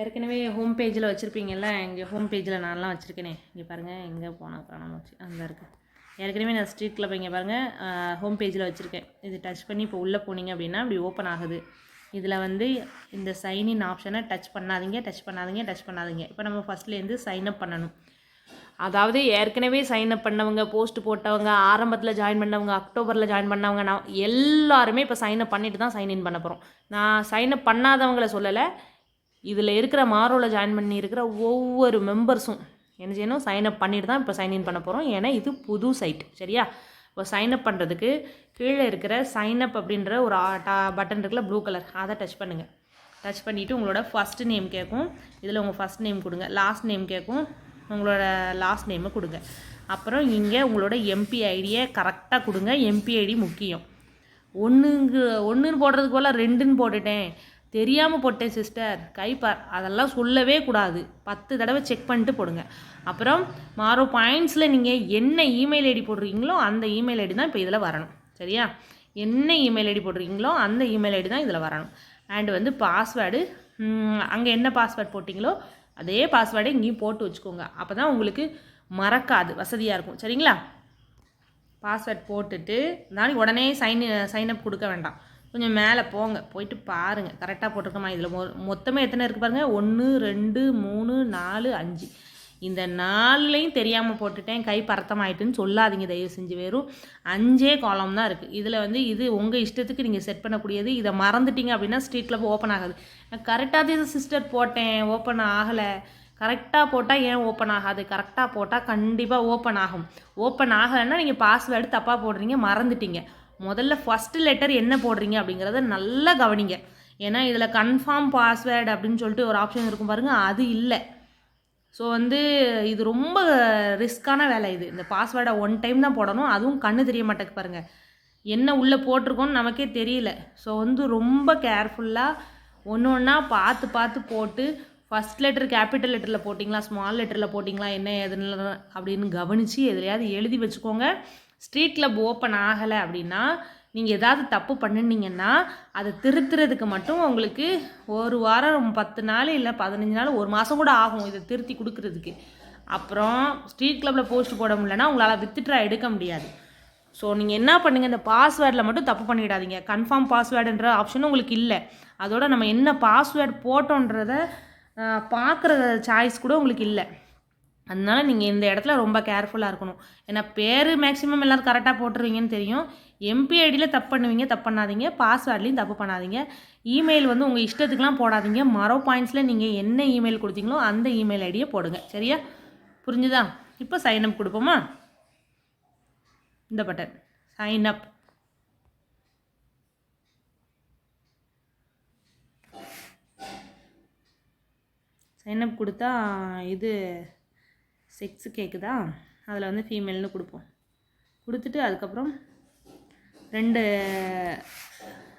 ஏற்கனவே ஹோம் பேஜில் வச்சுருப்பீங்கல்ல, இங்கே ஹோம் பேஜில் நான்லாம் வச்சுருக்கேனே, இங்கே பாருங்கள் எங்கே போனால் காணாமல் வச்சு அந்த இருக்குது. ஏற்கனவே நான் ஸ்ட்ரீட் கிளப் இங்கே பாருங்கள் ஹோம் பேஜில் வச்சுருக்கேன். இது டச் பண்ணி இப்போ உள்ளே போனீங்க அப்படின்னா இப்படி ஓப்பன் ஆகுது. இதில் வந்து இந்த சைன்இன் ஆப்ஷனை டச் பண்ணாதீங்க. இப்போ நம்ம ஃபஸ்ட்லேருந்து சைன்அப் பண்ணணும். அதாவது ஏற்கனவே சைன்அப் பண்ணவங்க, போஸ்ட் போட்டவங்க, ஆரம்பத்தில் ஜாயின் பண்ணவங்க, அக்டோபரில் ஜாயின் பண்ணவங்க, நான் எல்லாருமே இப்போ சைன்அப் பண்ணிட்டு தான் சைன்இன் பண்ண போகிறோம். நான் சைன்அப் பண்ணாதவங்களை சொல்லலை, இதில் இருக்கிற மாரோவில் ஜாயின் பண்ணி இருக்கிற ஒவ்வொரு மெம்பர்ஸும் என்ன செய்யணும், சைன்அப் பண்ணிட்டு தான் இப்போ சைன்இன் பண்ண போகிறோம். ஏன்னா இது புது சைட், சரியா? இப்போ சைன்அப் பண்ணுறதுக்கு கீழே இருக்கிற சைன்அப் அப்படின்ற ஒரு பட்டன் இருக்குல்ல, ப்ளூ கலர், அதை டச் பண்ணுங்கள். டச் பண்ணிவிட்டு உங்களோட ஃபஸ்ட்டு நேம் கேட்கும். இதில் உங்கள் ஃபஸ்ட் நேம் கொடுங்க. லாஸ்ட் நேம் கேட்கும், உங்களோட லாஸ்ட் நேமை கொடுங்க. அப்புறம் இங்கே உங்களோட எம்பி ஐடியை கரெக்டாக கொடுங்க. எம்பி ஐடி முக்கியம். ஒன்றுன்னு போடுறதுக்கு போல் 2ன்னு போட்டுட்டேன், தெரியாமல் போட்டேன் சிஸ்டர், அதெல்லாம் சொல்லவே கூடாது. 10 தடவை செக் பண்ணிட்டு போடுங்க. அப்புறம் மாரோ பாயிண்ட்ஸில் நீங்கள் என்ன இமெயில் ஐடி போடுறீங்களோ அந்த இமெயில் ஐடி தான் இப்போ இதில் வரணும், சரியா? என்ன இமெயில் ஐடி போடுறீங்களோ அந்த இமெயில் ஐடி தான் இதில் வரணும். அண்டு வந்து பாஸ்வேர்டு, அங்கே என்ன பாஸ்வேர்டு போட்டிங்களோ அதே பாஸ்வேர்டை இங்கேயும் போட்டு வச்சுக்கோங்க. அப்போ தான் உங்களுக்கு மறக்காது, வசதியாக இருக்கும், சரிங்களா? பாஸ்வேர்ட் போட்டுட்டு நாளைக்கு உடனே சைன்அப் கொடுக்க வேண்டாம். கொஞ்சம் மேலே போயிட்டு பாருங்கள் கரெக்டாக போட்டிருக்கோமா. இதில் மொத்தமே எத்தனை இருக்குது பாருங்கள், 1 2 3 4 5. இந்த 4லையும் தெரியாமல் போட்டுட்டேன், கை பரத்தமாயிட்டுன்னு சொல்லாதீங்க தயவு செஞ்சு. வெறும் 5 காலம் தான் இருக்குது. இதில் வந்து இது உங்கள் இஷ்டத்துக்கு நீங்கள் செட் பண்ணக்கூடியது. இதை மறந்துட்டீங்க அப்படின்னா ஸ்ட்ரீட் கிளப் ஓப்பன் ஆகாது. நான் கரெக்டாக தான் சிஸ்டர் போட்டேன், ஓப்பன் ஆகலை. கரெக்டாக போட்டால் ஏன் ஓப்பன் ஆகாது? கரெக்டாக போட்டால் கண்டிப்பாக ஓப்பன் ஆகும். ஓப்பன் ஆகலைன்னா நீங்கள் பாஸ்வேர்டு தப்பாக போடுறீங்க, மறந்துட்டீங்க. முதல்ல ஃபஸ்ட்டு லெட்டர் என்ன போடுறீங்க அப்படிங்கிறத நல்லா கவனிங்க. ஏன்னா இதில் கன்ஃபார்ம் பாஸ்வேர்டு அப்படின்னு சொல்லிட்டு ஒரு ஆப்ஷன் இருக்கும் பாருங்கள், அது இல்லை. ஸோ வந்து இது ரொம்ப ரிஸ்க்கான வேலை. இந்த பாஸ்வேர்டை 1 டைம் தான் போடணும், அதுவும் கண்ணு தெரிய மாட்டேக்கு பாருங்கள். என்ன உள்ளே போட்டிருக்கோன்னு நமக்கே தெரியல. ஸோ வந்து ரொம்ப கேர்ஃபுல்லாக ஒன்று ஒன்றா பார்த்து போட்டு, ஃபஸ்ட் லெட்டர் கேபிட்டல் லெட்டரில் போட்டிங்களா, ஸ்மால் லெட்டரில் போட்டிங்களா, என்ன எதுன்னு அப்படின்னு கவனித்து எதுலையாவது எழுதி வச்சுக்கோங்க. ஸ்ட்ரீட் கிளப் ஓப்பன் ஆகலை அப்படின்னா நீங்கள் ஏதாவது தப்பு பண்ணினீங்கன்னா அதை திருத்துறதுக்கு மட்டும் உங்களுக்கு 1 வாரம் 10 நாள் இல்லை 15 நாள் 1 மாதம் கூட ஆகும் இதை திருத்தி கொடுக்குறதுக்கு. அப்புறம் ஸ்ட்ரீட் கிளப்பில் போஸ்ட் போட முடியலன்னா உங்களால் வித்ட்ரா எடுக்க முடியாது. ஸோ நீங்கள் என்ன பண்ணுங்கள், இந்த பாஸ்வேர்டில் மட்டும் தப்பு பண்ணிடாதீங்க. கன்ஃபார்ம் பாஸ்வேர்டுன்ற ஆப்ஷனும் உங்களுக்கு இல்லை. அதோட நம்ம என்ன பாஸ்வேர்டு போட்டோன்றத பார்க்குற சாய்ஸ் கூட உங்களுக்கு இல்லை. அதனால நீங்கள் இந்த இடத்துல ரொம்ப கேர்ஃபுல்லாக இருக்கணும். ஏன்னா பேர் மேக்ஸிமம் எல்லோரும் கரெக்டாக போட்டுருவீங்கன்னு தெரியும். எம்பி ஐடியில் தப்பு பண்ணுவீங்க, தப்பு பண்ணாதீங்க. பாஸ்வேர்ட்லேயும் தப்பு பண்ணாதீங்க. இமெயில் வந்து உங்கள் இஷ்டத்துக்குலாம் போடாதீங்க. மாரோ பாயிண்ட்ஸில் நீங்கள் என்ன இமெயில் கொடுத்தீங்களோ அந்த இமெயில் ஐடியை போடுங்க, சரியா? புரிஞ்சுதா? இப்போ சைன்அப் கொடுப்போமா? இந்த பட்டன் சைன்அப். சைன்அப் கொடுத்தா இது செக்ஸு கேட்குதா, அதில் வந்து ஃபீமேல்னு கொடுப்போம். கொடுத்துட்டு அதுக்கப்புறம் 2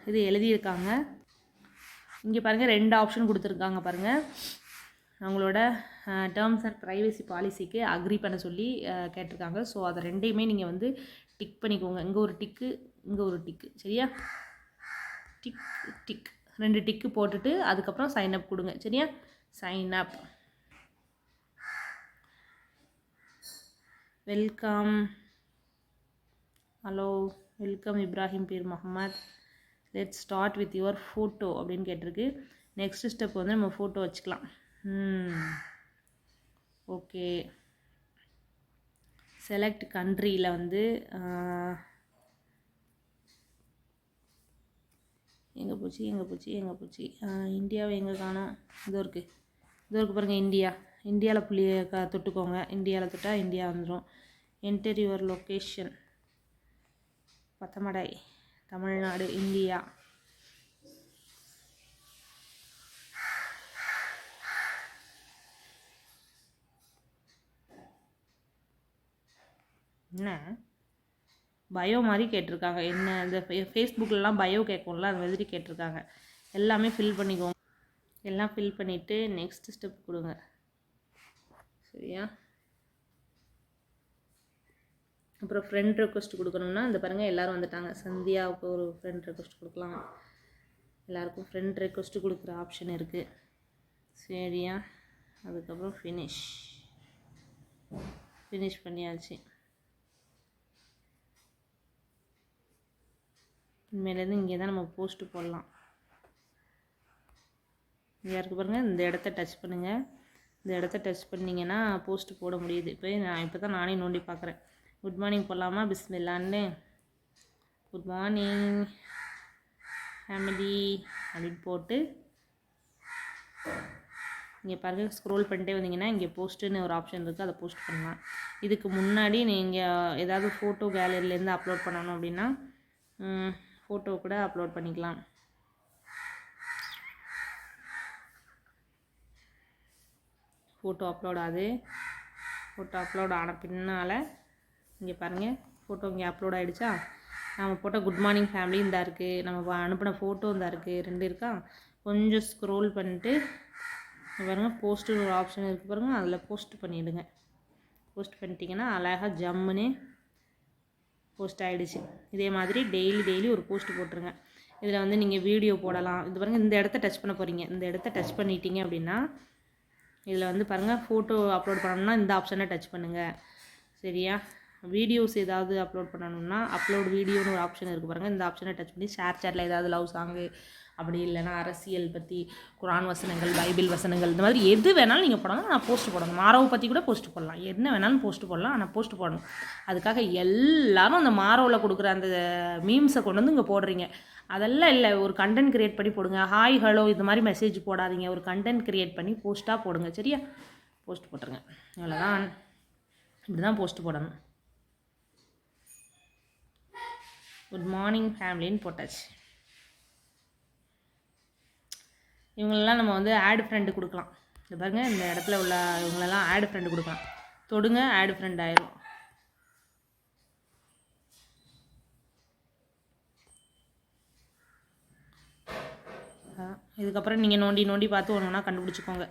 இது எழுதியிருக்காங்க இங்கே பாருங்கள். 2 ஆப்ஷன் கொடுத்துருக்காங்க பாருங்கள். அவங்களோட டேர்ம்ஸ் அண்ட் ப்ரைவசி பாலிசிக்கு அக்ரி பண்ண சொல்லி கேட்டிருக்காங்க. ஸோ அதை 2யுமே நீங்கள் வந்து டிக் பண்ணிக்கோங்க. இங்கே ஒரு டிக்கு, இங்கே ஒரு டிக்கு, சரியா? டிக் 2 டிக்கு போட்டுட்டு அதுக்கப்புறம் சைன்அப் கொடுங்க, சரியா? Sign up. Welcome, hello, welcome Ibrahim Peer Mohammed. Let's start with your photo அப்படின்னு கேட்டிருக்கு. நெக்ஸ்ட் ஸ்டெப் வந்து நம்ம ஃபோட்டோ வச்சுக்கலாம். ஓகே, செலக்ட் கண்ட்ரியில் வந்து எங்கே போச்சு இந்தியாவை எங்கே காணோம்? இதோ இருக்குது பாருங்கள். இந்தியாவில் புள்ளியை தொட்டுக்கோங்க. இந்தியாவில் தொட்டால் இந்தியா வந்துடும். Enter your location. Pathamadai, Tamil Nadu, India. என்ன பயோ மாதிரி கேட்டிருக்காங்க. என்ன இந்த ஃபேஸ்புக்கிலலாம் பயோ கேட்கும்ல, அது மாதிரி கேட்டிருக்காங்க. எல்லாமே ஃபில் பண்ணிக்கோங்க. எல்லாம் ஃபில் பண்ணிவிட்டு நெக்ஸ்ட் ஸ்டெப் கொடுங்க, சரியா? அப்புறம் ஃப்ரெண்ட் ரெக்வஸ்ட் கொடுக்கணும்னா இந்த பாருங்கள் எல்லோரும் வந்துட்டாங்க. சந்தியாவுக்கு ஒரு ஃப்ரெண்ட் ரெக்வஸ்ட் கொடுக்கலாம். எல்லாருக்கும் ஃப்ரெண்ட் ரெக்வஸ்ட் கொடுக்குற ஆப்ஷன் இருக்குது. சரியா? அதுக்கப்புறம் ஃபினிஷ் பண்ணியாச்சு. இனிமேலேருந்து இங்கே தான் நம்ம போஸ்ட்டு போடலாம். இங்கே இருக்குது பாருங்கள், இந்த இடத்த டச் பண்ணுங்கள். இந்த இடத்த டச் பண்ணிங்கன்னா போஸ்ட்டு போட முடியுது. இப்போ தான் நானே நோண்டி பார்க்குறேன். குட் மார்னிங் போடலாமா? பிஸ்மில்லான்னு குட் மார்னிங் ஃபேமிலி அப்படின்னு போட்டு இங்கே பாருங்கள், ஸ்க்ரோல் பண்ணிட்டே வந்தீங்கன்னா இங்கே போஸ்ட்டுன்னு ஒரு ஆப்ஷன் இருக்குது, அதை போஸ்ட் பண்ணலாம். இதுக்கு முன்னாடி நீங்கள் ஏதாவது ஃபோட்டோ கேலரியிலேருந்து அப்லோட் பண்ணணும் அப்படின்னா ஃபோட்டோ கூட அப்லோட் பண்ணிக்கலாம். ஃபோட்டோ அப்லோட் ஆகுது. ஃபோட்டோ அப்லோட் ஆன பின்னால் இங்கே பாருங்கள், ஃபோட்டோ இங்கே அப்லோட் ஆகிடுச்சா? நம்ம போட்ட குட் மார்னிங் ஃபேமிலி இந்த இருக்குது, நம்ம அனுப்பின ஃபோட்டோ இந்த இருக்குது, 2 இருக்கா? கொஞ்சம் ஸ்க்ரோல் பண்ணிட்டு பாருங்கள், போஸ்ட்டு ஒரு ஆப்ஷன் இருக்குது பாருங்கள், அதில் போஸ்ட் பண்ணிவிடுங்க. போஸ்ட் பண்ணிட்டீங்கன்னா அழகாக ஜம்முன்னு போஸ்ட் ஆகிடுச்சு. இதே மாதிரி டெய்லி ஒரு போஸ்ட் போட்டுருங்க. இதில் வந்து நீங்கள் வீடியோ போடலாம். இது பாருங்கள், இந்த இடத்த டச் பண்ண போகிறீங்க. இந்த இடத்த டச் பண்ணிட்டீங்க அப்படின்னா இதில் வந்து பாருங்கள், ஃபோட்டோ அப்லோட் பண்ணணும்னா இந்த ஆப்ஷனை டச் பண்ணுங்கள். சரியா? வீடியோஸ் ஏதாவது அப்லோட் பண்ணணும்னா அப்லோட் வீடியோன்னு ஒரு ஆப்ஷன் இருக்குது பாருங்கள், இந்த ஆப்ஷனை டச் பண்ணி ஷேரில் ஏதாவது லவ் சாங்கு, அப்படி இல்லைனா அரசியல் பற்றி, குரான் வசனங்கள், பைபிள் வசனங்கள், இந்த மாதிரி எது வேணாலும் நீங்கள் போடணும். நான் போஸ்ட் போடணும். மாரோவை பற்றி கூட போஸ்ட் போடலாம். என்ன வேணாலும் போஸ்ட் போடலாம். ஆனால் போஸ்ட் போடணும். அதுக்காக எல்லாரும் அந்த மாரோவில் கொடுக்குற அந்த மீம்ஸை கொண்டு வந்து இங்கே போடுறீங்க. அதெல்லாம் இல்லை. ஒரு கண்டென்ட் க்ரியேட் பண்ணி போடுங்க. ஹாய் ஹலோ இது மாதிரி மெசேஜ் போடாதீங்க. ஒரு கண்டென்ட் க்ரியேட் பண்ணி போஸ்ட்டாக போடுங்க. சரியா? போஸ்ட் போட்டுருங்க. அவ்வளோதான். இப்படி தான் போஸ்ட் போடணும். குட் மார்னிங் ஃபேமிலின்னு போட்டாச்சு. இவங்களெல்லாம் நம்ம வந்து ஆட் ஃப்ரெண்டு கொடுக்கலாம். இந்த பாருங்கள், இந்த இடத்துல உள்ள இவங்களெல்லாம் ஆட் ஃப்ரெண்டு கொடுக்கலாம். தொடுங்க, ஆட் ஃப்ரெண்ட் ஆயிரும். இதுக்கப்புறம் நீங்கள் நோண்டி பார்த்து ஒன்று ஒன்றா கண்டுபிடிச்சிக்கோங்க.